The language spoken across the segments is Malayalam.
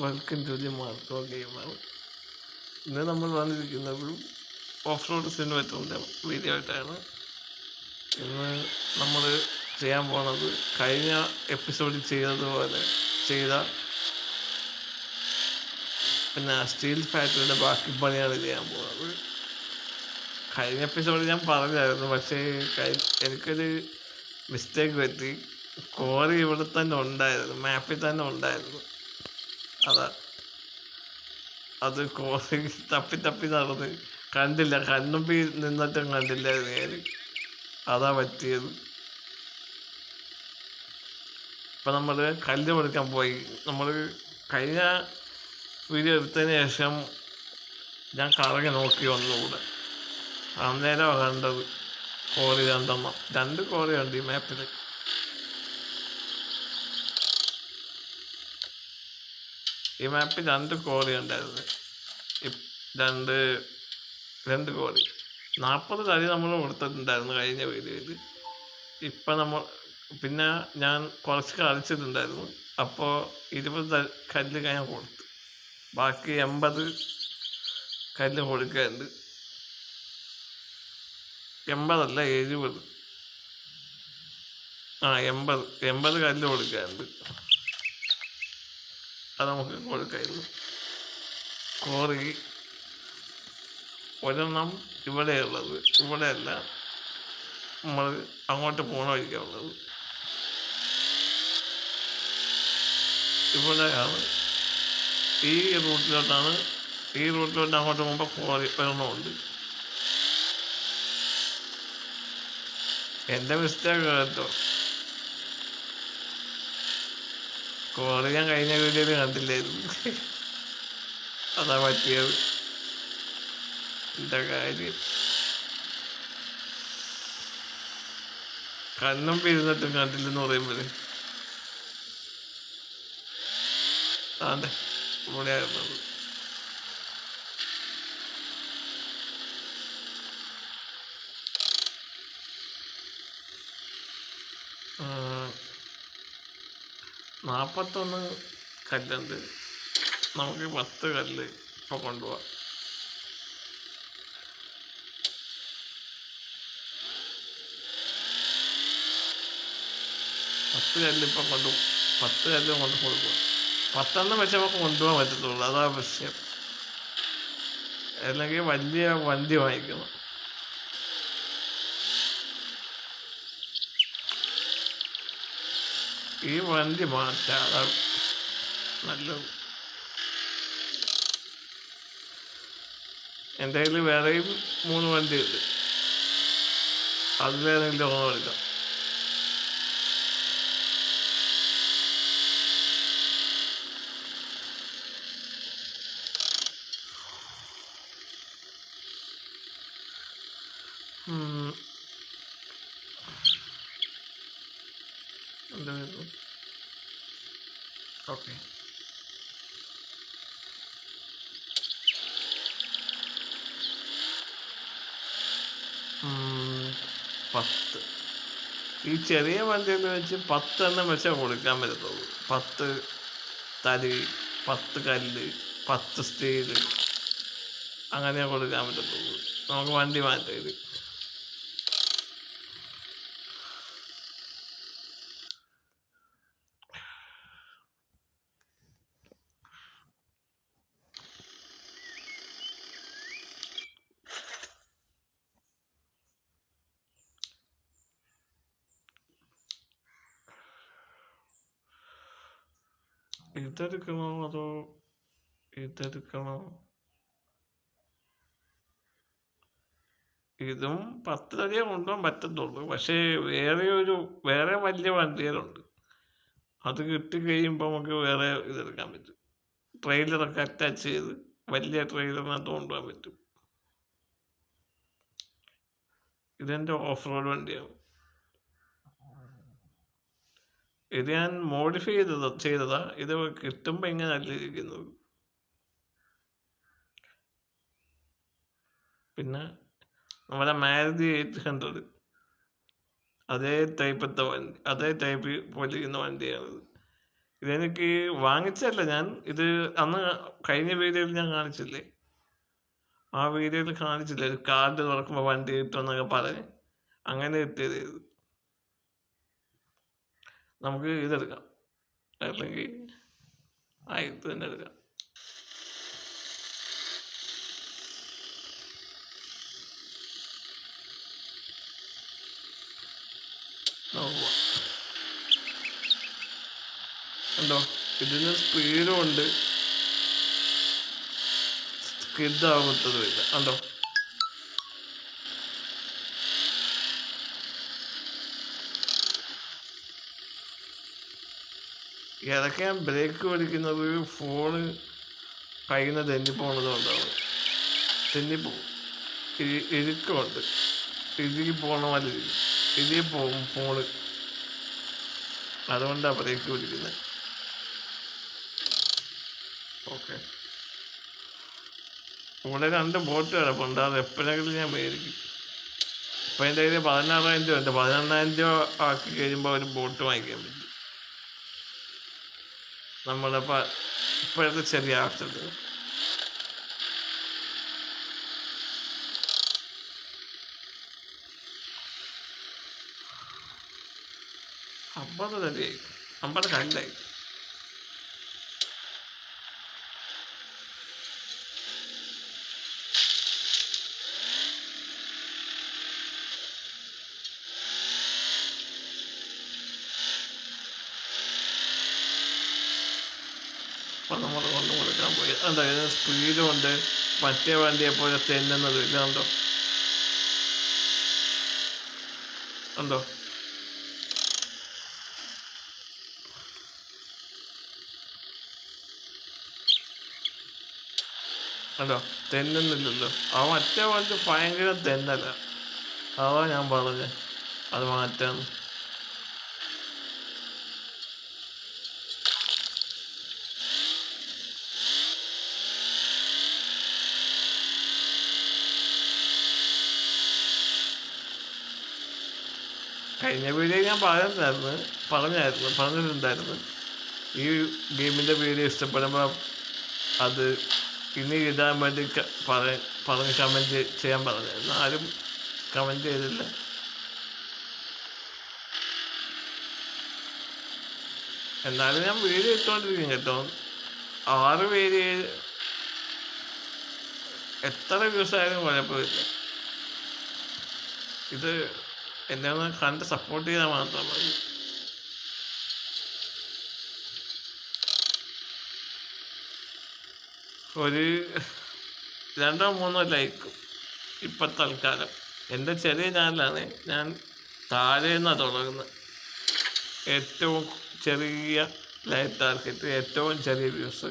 Welcome to the Marco gamer. ഇന്ന് നമ്മൾ വന്നിരിക്കുന്നത് ഓഫ് റോഡ് സിനിമറ്റിൻ്റെ വീഡിയോ ആയിട്ടാണ്. ഇന്ന് നമ്മൾ ചെയ്യാൻ പോകുന്നത് കഴിഞ്ഞ എപ്പിസോഡിൽ ചെയ്തതുപോലെ ചെയ്ത പിന്നെ സ്റ്റീൽ ഫാക്ടറിയുടെ ബാക്കി പണിയാണ് ചെയ്യാൻ പോകുന്നത്. കഴിഞ്ഞ എപ്പിസോഡിൽ ഞാൻ പറഞ്ഞായിരുന്നു, പക്ഷേ എനിക്കൊരു മിസ്റ്റേക്ക് പറ്റി. കോറി ഇവിടെ തന്നെ ഉണ്ടായിരുന്നു, മാപ്പിൽ തന്നെ ഉണ്ടായിരുന്നു. അത് കോറി തപ്പി തപ്പി നടന്ന് കണ്ടില്ല, കണ്ണുമ്പി നിന്നിട്ടും കണ്ടില്ലായിരുന്നു ഞാൻ. അതാ പറ്റിയത്. ഇപ്പം നമ്മൾ കല്ല് പറിക്കാൻ പോയി. നമ്മൾ കഴിഞ്ഞ വീഡിയോ എടുത്തതിന് ശേഷം ഞാൻ കറങ്ങി നോക്കി ഒന്നുകൂടെ. അന്നേരം കണ്ടത് കോറി രണ്ട് കോറിയുണ്ട് ഈ മാപ്പിൽ. ഈ മാപ്പിൽ രണ്ട് കോറി ഉണ്ടായിരുന്നു. രണ്ട് കോറി 40 തടി നമ്മൾ കൊടുത്തിട്ടുണ്ടായിരുന്നു കഴിഞ്ഞ വീഡിയോയിൽ. ഇപ്പം പിന്നെ ഞാൻ കുറച്ച് കളിച്ചിട്ടുണ്ടായിരുന്നു. അപ്പോൾ 20 കല്ല് ഞാൻ കൊടുത്തു. ബാക്കി 80 കല്ല് കൊടുക്കാറുണ്ട്. 80 അല്ല 70. 80 കല്ല് കൊടുക്കാറുണ്ട്. അത് നമുക്ക് കൊടുക്കായിരുന്നു. കോറി ഒരെണ്ണം ഇവിടെയുള്ളത്, ഇവിടെയല്ല, നമ്മൾ അങ്ങോട്ട് പോകണ വഴിക്കാനുള്ളത്. ഇവിടെയാണ്, ഈ റൂട്ടിലോട്ട് അങ്ങോട്ട് പോകുമ്പോൾ കോറി ഒരെണ്ണമുണ്ട്. എൻ്റെ മിസ്റ്റേക്ക് കേട്ടോ. കോറി ഞാൻ കഴിഞ്ഞ വീഡിയോയിൽ കണ്ടില്ലായിരുന്നു. അതാ പറ്റിയത്. എൻ്റെ കാര്യം കണ്ണും പിരിഞ്ഞിട്ടും കണ്ടില്ലെന്ന് പറയുമ്പോഴേ അതെ ഇവിടെ ആയിരുന്നത്. ആ, 41 കല്ലുണ്ട്. നമുക്ക് 10 കല്ല് ഇപ്പോൾ കൊണ്ടുപോവാം. പത്ത് കല്ല് കൊണ്ട് കൊടുക്കുക. 10 വെച്ച് നമുക്ക് കൊണ്ടുപോകാൻ പറ്റത്തുള്ളൂ. അതാ പ്രശ്നം. അല്ലെങ്കിൽ വലിയ വണ്ടി വാങ്ങിക്കണം. ഈ വണ്ടി മാറ്റാം, അതാ നല്ലത്. എൻ്റെ കയ്യിൽ വേറെയും 3 വണ്ടിയുണ്ട്. അതിലേതെങ്കിലും ഓണം എടുക്കാം. എന്തായിരുന്നു? ഓക്കെ, പത്ത്. ഈ ചെറിയ വണ്ടിയിൽ വെച്ച് 10 വെച്ചേ കൊടുക്കാൻ പറ്റത്തുള്ളൂ. 10 തടി, 10 കല്ല്, 10 സ്റ്റീല്, അങ്ങനെ കൊടുക്കാൻ പറ്റത്തുള്ളൂ. നമുക്ക് വണ്ടി മാറ്റരുത്. ഇതെടുക്കണോ അതോ ഇതെടുക്കണോ? ഇതും 10 തടിയെ കൊണ്ടുപോകാൻ പറ്റത്തുള്ളൂ. പക്ഷേ വേറെ വലിയ വണ്ടികളുണ്ട്. അത് കിട്ടിക്കഴിയുമ്പോൾ നമുക്ക് വേറെ ഇതെടുക്കാൻ പറ്റും. ട്രെയിലറൊക്കെ അറ്റാച്ച് ചെയ്ത് വലിയ ട്രെയിലറിനകത്ത് കൊണ്ടുപോകാൻ പറ്റും. ഇതെൻ്റെ ഓഫ് റോഡ് വണ്ടിയാണ്. ഇത് ഞാൻ മോഡിഫൈ ചെയ്തതാ. ഇത് കിട്ടുമ്പോൾ ഇങ്ങനെ അല്ല ഇരിക്കുന്നത്. പിന്നെ നമ്മുടെ മാരുതി 800 അതേ ടൈപ്പ് പോലെ ഇരിക്കുന്ന വണ്ടിയാണിത്. ഇതെനിക്ക് വാങ്ങിച്ചല്ല ഞാൻ. ഇത് അന്ന് കഴിഞ്ഞ വീഡിയോയിൽ ഞാൻ കാണിച്ചില്ലേ, ആ വീഡിയോയിൽ കാണിച്ചില്ലേ, ഒരു കാർഡ് തുറക്കുമ്പോൾ വണ്ടി കിട്ടുമെന്നൊക്കെ പറഞ്ഞ് അങ്ങനെ കിട്ടിയത് ഇത്. നമുക്ക് ഇതെടുക്കാം, അല്ലെങ്കിൽ ഇത് തന്നെ എടുക്കാം. നോക്കുക കണ്ടോ, ഇതിന് സ്പീഡും ഉണ്ട്, സ്കിഡാകത്തതുമില്ല. കണ്ടോ, ഇടയ്ക്ക് ഞാൻ ബ്രേക്ക് പിടിക്കുന്നത് ഫോണ് കയ്യിൽ നിന്ന് തെന്നിപ്പോണത് കൊണ്ടാണ്. തെന്നിപ്പോവും, ഇഴുക്കമുണ്ട്, ഇഴുകി പോകണ മാതിരി ഇഴുകി പോകും ഫോണ്, അതുകൊണ്ടാണ് ബ്രേക്ക് പിടിക്കുന്നത്. ഓക്കെ, ഇവിടെ 2 ബോട്ട് കിടപ്പുണ്ട്, അത് എപ്പോഴെങ്കിലും ഞാൻ മേടിക്കും. ഇപ്പം എൻ്റെ കയ്യിൽ 16,000 രൂപ ഉണ്ട്. 18,000 രൂപ ആക്കി കഴിയുമ്പോൾ ഒരു ബോട്ട് വാങ്ങിക്കാൻ പറ്റും. നമ്മളിപ്പോൾ ഇപ്പോഴത്തെ ചെറിയ ആവശ്യത്തിന് 50 തന്നെയായി, 50 കണ്ടായി. അപ്പം നമ്മൾ കൊണ്ടു കൊടുക്കാൻ പോയി. അതായത് സ്പീഡും ഉണ്ട്, മറ്റേ വണ്ടിയെ പോലെ തെന്നുന്നത് ഇല്ല. കണ്ടോ കണ്ടോ, കണ്ടോ, തെന്നുന്നില്ലല്ലോ. ആ മറ്റേ വണ്ടി ഭയങ്കര തെന്നല, അതാ ഞാൻ പറഞ്ഞത് അത് മാറ്റാന്ന്. കഴിഞ്ഞ വീഡിയോ ഞാൻ പറഞ്ഞിട്ടുണ്ടായിരുന്നു ഈ ഗെയിമിൻ്റെ വീഡിയോ ഇഷ്ടപ്പെടുമ്പോൾ അത് ഇനി ഇടാൻ വേണ്ടി പറഞ്ഞ് കമൻറ്റ് ചെയ്യാൻ പറഞ്ഞായിരുന്നു. ആരും കമൻറ്റ് ചെയ്തില്ല. എന്നാലും ഞാൻ വീഡിയോ ഇട്ടുകൊണ്ടിരിക്കും കേട്ടോ. 6 പേര് എത്ര വ്യൂസായാലും കുഴപ്പമില്ല. ഇത് എന്നെ ഒന്ന് കണ്ട് സപ്പോർട്ട് ചെയ്താൽ മാത്രം മതി. ഒരു 2-3 ലൈക്കും ഇപ്പം തൽക്കാലം. എൻ്റെ ചെറിയ ചാനലാണ്, ഞാൻ താഴെ നിന്നാണ് തുടങ്ങുന്നത്. ഏറ്റവും ചെറിയ ലൈക്ക് ടാർഗറ്റ്, ഏറ്റവും ചെറിയ വ്യൂസ്.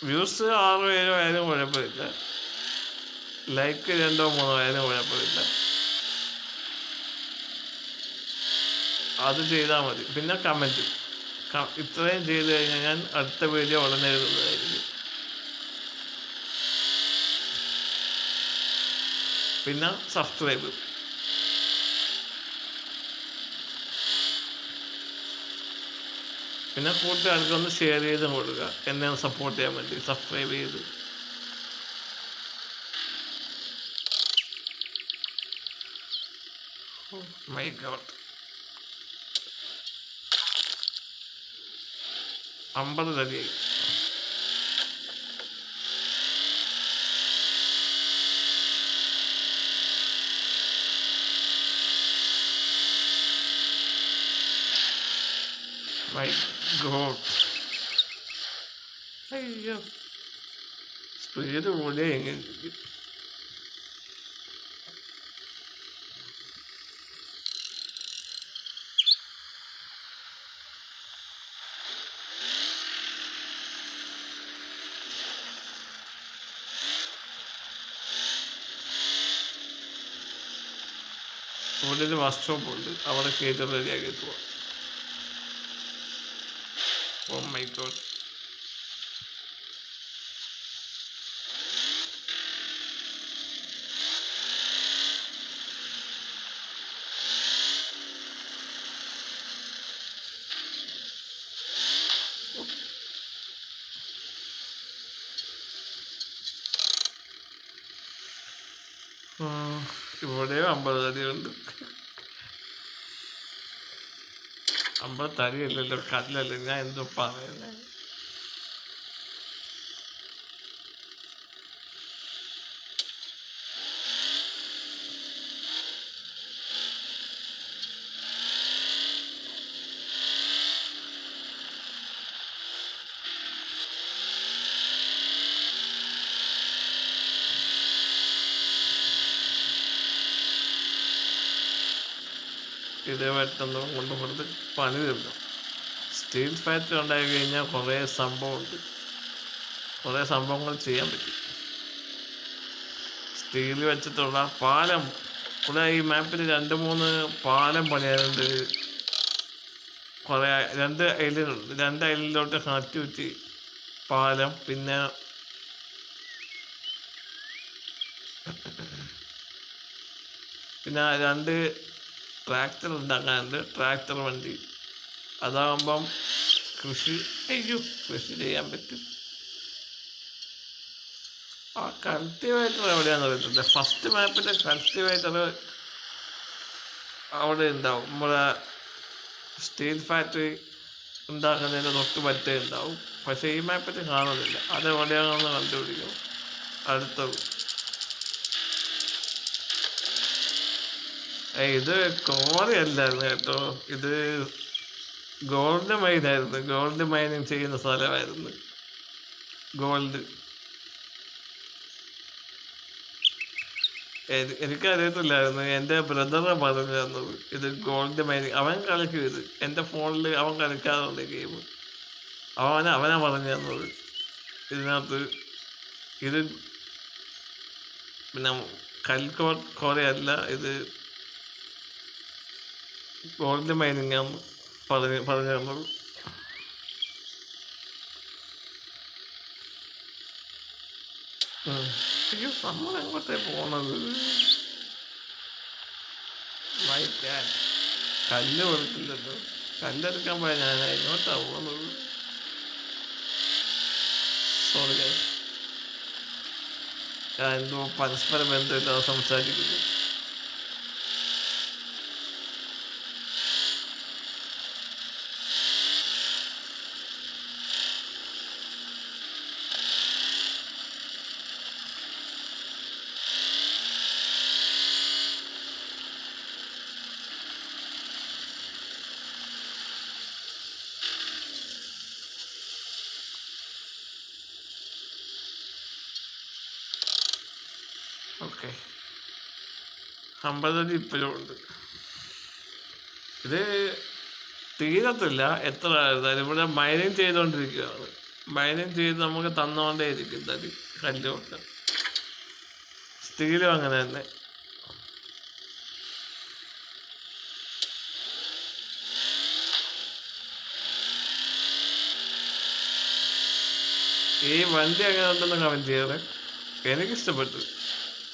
വ്യൂസ് 6-7 ആയാലും കുഴപ്പമില്ല, ലൈക്ക് 2-3 ആയാലും കുഴപ്പമില്ല. അത് ചെയ്താൽ മതി. പിന്നെ കമൻറ്റ് ഇത്രയും ചെയ്ത് കഴിഞ്ഞാൽ ഞാൻ അടുത്ത വീഡിയോ ഉടനെ എഴുതുന്നതായിരിക്കും. പിന്നെ സബ്സ്ക്രൈബ്, പിന്നെ കൂട്ടുകാർക്കൊന്ന് ഷെയർ ചെയ്ത് കൊടുക്കുക, എന്നെ സപ്പോർട്ട് ചെയ്യാൻ വേണ്ടി. സബ്സ്ക്രൈബ് ചെയ്ത് മൈ ഗോഡ് 50 തന്നെയായി. മൈ ഗോഡ്, അയ്യോ സ്പീഡ് കൂടെ എങ്ങനെ. ഇവിടെ ഒരു വർക്ക്ഷോപ്പ് ഉണ്ട്, അവിടെ കയറ്റി റെഡിയാക്കി പോവാം. ഓ മൈ ഗോഡ്, ഉം. ഇവിടെയും 50 തടിയുണ്ട്. 50 തടിയല്ലല്ലോ, കല്ലല്ലേ, ഞാൻ എന്തോ പറയുന്നത്. ഇത് പറ്റുന്നതും കൊണ്ട് കൊടുത്ത് പണി തീർക്കും. സ്റ്റീൽ ഫാക്ടറി ഉണ്ടായി കഴിഞ്ഞാൽ കുറേ സംഭവമുണ്ട്, കുറേ സംഭവങ്ങൾ ചെയ്യാൻ പറ്റും. സ്റ്റീൽ വെച്ചിട്ടുള്ള പാലം, ഇവിടെ ഈ മാപ്പിൽ 2-3 പാലം പണിയാനുണ്ട്. കുറേ 2 ഐലൻഡുണ്ട്, 2 ഐലൻഡിലോട്ട് കണക്ടിവിറ്റി പാലം. പിന്നെ പിന്നെ 2 ട്രാക്ടർ ഉണ്ടാക്കാനുണ്ട്, ട്രാക്ടർ വണ്ടി. അതാകുമ്പം കൃഷി ചെയ്യാൻ പറ്റും. ആ കൾട്ടിവേറ്റർ എവിടെയാണെന്ന് അറിയത്തില്ല. ഫസ്റ്റ് മാപ്പിൻ്റെ കൾട്ടിവേറ്റർ അവിടെ ഉണ്ടാവും, നമ്മുടെ സ്റ്റീൽ ഫാക്ടറി ഉണ്ടാക്കുന്നതിന് തൊട്ട് പറ്റേ ഉണ്ടാവും. പക്ഷേ ഈ മാപ്പിൽ കാണുന്നില്ല, അതെവിടെയാണെന്ന് കണ്ടുപിടിക്കണം. അടുത്തത് ഇത് കോറി അല്ലായിരുന്നു കേട്ടോ, ഇത് ഗോൾഡ് മൈനായിരുന്നു. ഗോൾഡ് മൈനിങ് ചെയ്യുന്ന സ്ഥലമായിരുന്നു. ഗോൾഡ് എനിക്കറിയത്തില്ലായിരുന്നു, എൻ്റെ ബ്രദറാണ് പറഞ്ഞു തന്നത്. ഇത് ഗോൾഡ് മൈനിങ്, അവൻ കളിക്കും ഇത്. എൻ്റെ ഫോണിൽ അവൻ കളിക്കാറുണ്ട് ഗെയിം. അവനാ പറഞ്ഞു തന്നത്. ഇതിനകത്ത് ഇത് പിന്നെ കോറയല്ല, ഇത് ഗോൾഡ് മൈനിങ് ആണ് പറഞ്ഞു തന്നത്. നമ്മൾ എങ്ങോട്ടേ പോണത്? കല്ല് കൊടുത്തില്ലല്ലോ, കല്ലെടുക്കാൻ പോയാൽ ഞാൻ എങ്ങോട്ടാ പോകുന്നത്? സോറി, ഞാൻ എന്തോ പരസ്പര ബന്ധമില്ലാതെ സംസാരിക്കുന്നു. ഓക്കെ, 50 അടി ഇപ്പോഴും ഉണ്ട്. ഇത് തീരത്തില്ല എത്ര ആയിരുന്നാലും. ഇവിടെ മൈനിങ് ചെയ്തുകൊണ്ടിരിക്കുകയാണ്. മൈനിങ് ചെയ്ത് നമുക്ക് തന്നുകൊണ്ടേ ഇരിക്കും തടി, കല്ലുമൊക്കെ. സ്റ്റീലും അങ്ങനെ തന്നെ. ഈ വണ്ടി എങ്ങനെ ഉണ്ടെന്ന് കമൻറ്റ് ചെയ്യാറ്. എനിക്കിഷ്ടപ്പെട്ടു,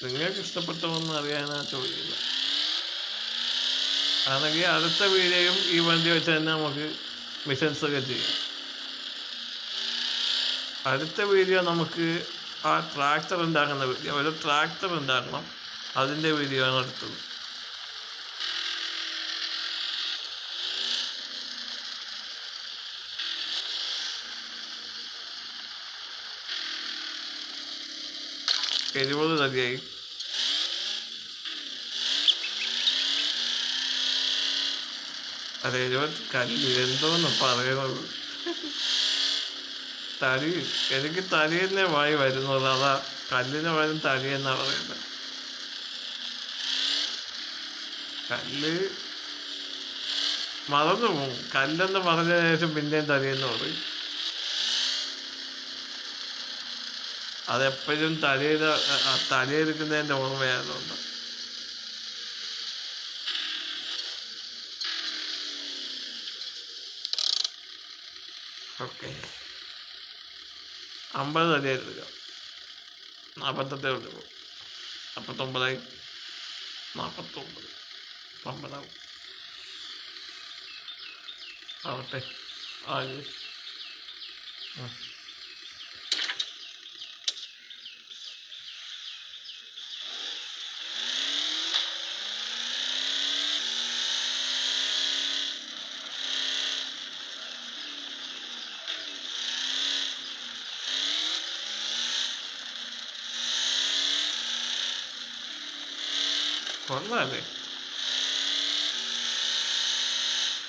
നിങ്ങൾക്ക് ഇഷ്ടപ്പെട്ടോന്ന് അറിയാനാ ചോദിക്കുന്നത്. ആണെങ്കിൽ അടുത്ത വീഡിയോയും ഈ വണ്ടി വെച്ച് തന്നെ നമുക്ക് മിഷൻസ് ഒക്കെ ചെയ്യാം. അടുത്ത വീഡിയോ നമുക്ക് ആ ട്രാക്ടർ ഉണ്ടാക്കുന്ന വീഡിയോ, ഒരു ട്രാക്ടർ ഉണ്ടാക്കണം, അതിൻ്റെ വീഡിയോ ആണ് അടുത്തത്. എഴുപത് തടിയായി. അതെ, 70 കല്ല് എന്തോന്ന് പറയുന്നത്. തടി, എനിക്ക് തടി തന്നെ വായി വരുന്നത്, അതാ കല്ലിന് പകരം തടി എന്നാ പറയുന്നത്. കല്ല് മറന്നു പോകും, കല്ലെന്ന് പറഞ്ഞ ശേഷം പിന്നെയും തടിയെന്ന് പറയും. അതെപ്പോഴും തടിയെടുക്കുന്നതിൻ്റെ ഓർമ്മയായതുകൊണ്ട്. ഓക്കെ, 50 തടിയായിട്ട് 48 കൊണ്ട് പോകും. 49 49 50 ആവട്ടെ. ആകെ കൊള്ളാല്ലേ?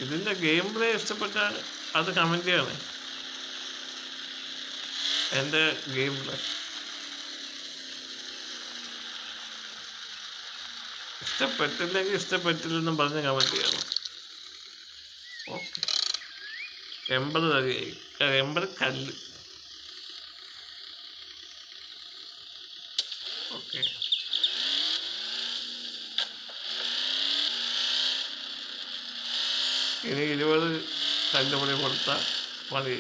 ഇതിൻ്റെ ഗെയിം പ്ലേ ഇഷ്ടപ്പെട്ടാൽ അത് കമൻറ്റ് ചെയ്യണേ. എൻ്റെ ഗെയിം പ്ലേ ഇഷ്ടപ്പെട്ടില്ലെങ്കിൽ ഇഷ്ടപ്പെട്ടില്ലെന്നും പറഞ്ഞ് കമൻറ്റ് ചെയ്യണം. ഓക്കെ, 80 തടിയായി, 80 കല്ല്. ഓക്കെ, ഇനി 20 കല്ലുപണി കൊടുത്താൽ മതി.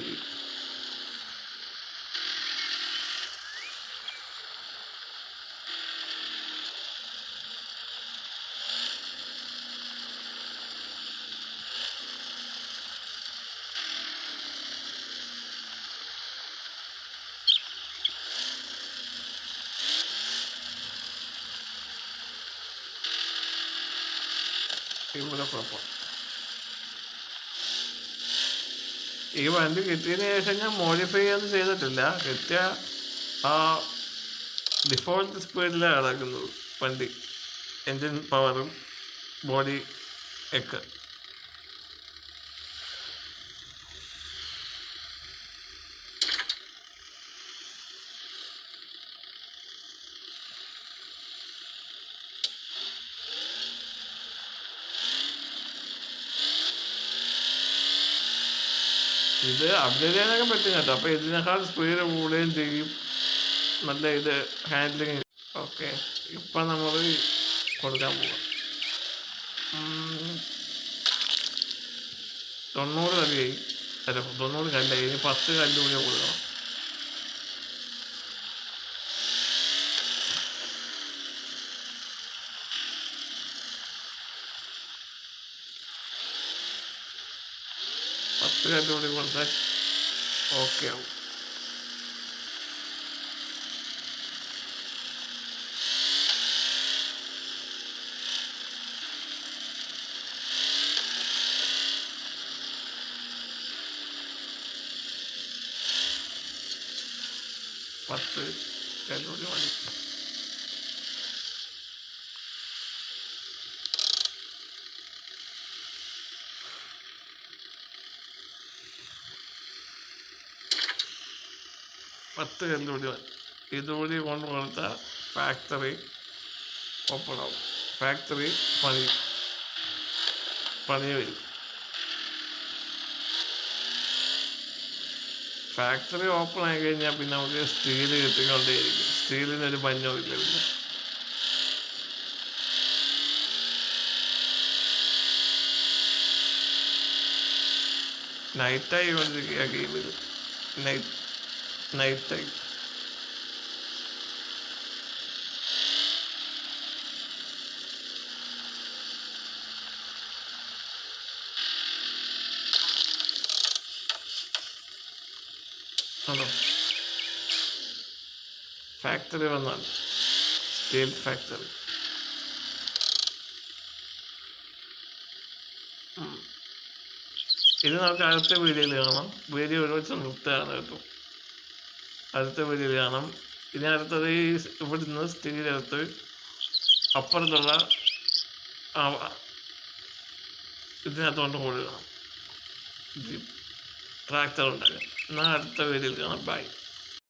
ഇവിടെ കുഴപ്പം. ഈ വണ്ടി കിട്ടിയതിന് ശേഷം ഞാൻ മോഡിഫൈ ഒന്നും ചെയ്തിട്ടില്ല. കിട്ടിയ ആ ഡിഫോൾട്ട് സ്പീഡിലാണ് കിടക്കുന്നത് വണ്ടി. എൻജിൻ പവറും ബോഡി ഒക്കെ. ഇത് അപ്ഗ്രേഡ് ചെയ്യാനൊക്കെ പറ്റും കേട്ടോ. അപ്പോൾ ഇതിനേക്കാൾ സ്പീഡ് കൂടുകയും ചെയ്യും. നല്ല ഇത് ഹാൻഡ്ലിങ്. ഓക്കെ, ഇപ്പം നമ്മൾ കൊടുക്കാൻ പോവാം. 90 കല്ലിയായി. അല്ല, 90 കല്ലായി. ഇനി 10 കല്ല് കൂടി കൊടുക്കണം. കല്ലുകൂടി കൊടുത്താൽ ഓക്കെ ആവും. പത്ത് കല്ലുകൂടി മതി. പത്ത് കല്ലുകൂടി മതി. ഇതുകൂടി കൊണ്ട് കൊടുത്താൽ ഫാക്ടറി ഓപ്പൺ ആവും. ഫാക്ടറി പണി വരും. ഫാക്ടറി ഓപ്പൺ ആയി കഴിഞ്ഞാൽ പിന്നെ നമുക്ക് സ്റ്റീൽ കിട്ടിക്കൊണ്ടേയിരിക്കും. സ്റ്റീലിനൊരു പഞ്ഞോ ഇല്ല. പിന്നെ നൈറ്റായി കൊണ്ടിരിക്കുക ഗെയിമിൽ. നൈറ്റായി. ഹലോ, ഫാക്ടറി വന്നാൽ സ്റ്റീൽ ഫാക്ടറി. ഇത് നമുക്ക് അടുത്ത വീഡിയോയിൽ കാണാം. വീഡിയോ ഒരുമിച്ച് നിർത്തുകയാണ് കേട്ടോ. അടുത്ത വീഡിയോയിൽ കാണാം. ഇനി അടുത്തത് ഇവിടുന്ന് സ്റ്റീലെടുത്ത് അപ്പുറത്തുള്ള ഇതിനകത്തോണ്ട് കൊടുക്കണം. ട്രാക്ടർ ഉണ്ടാക്കാം. എന്നാൽ അടുത്ത വീഡിയോയിൽ കാണാം. ബൈ.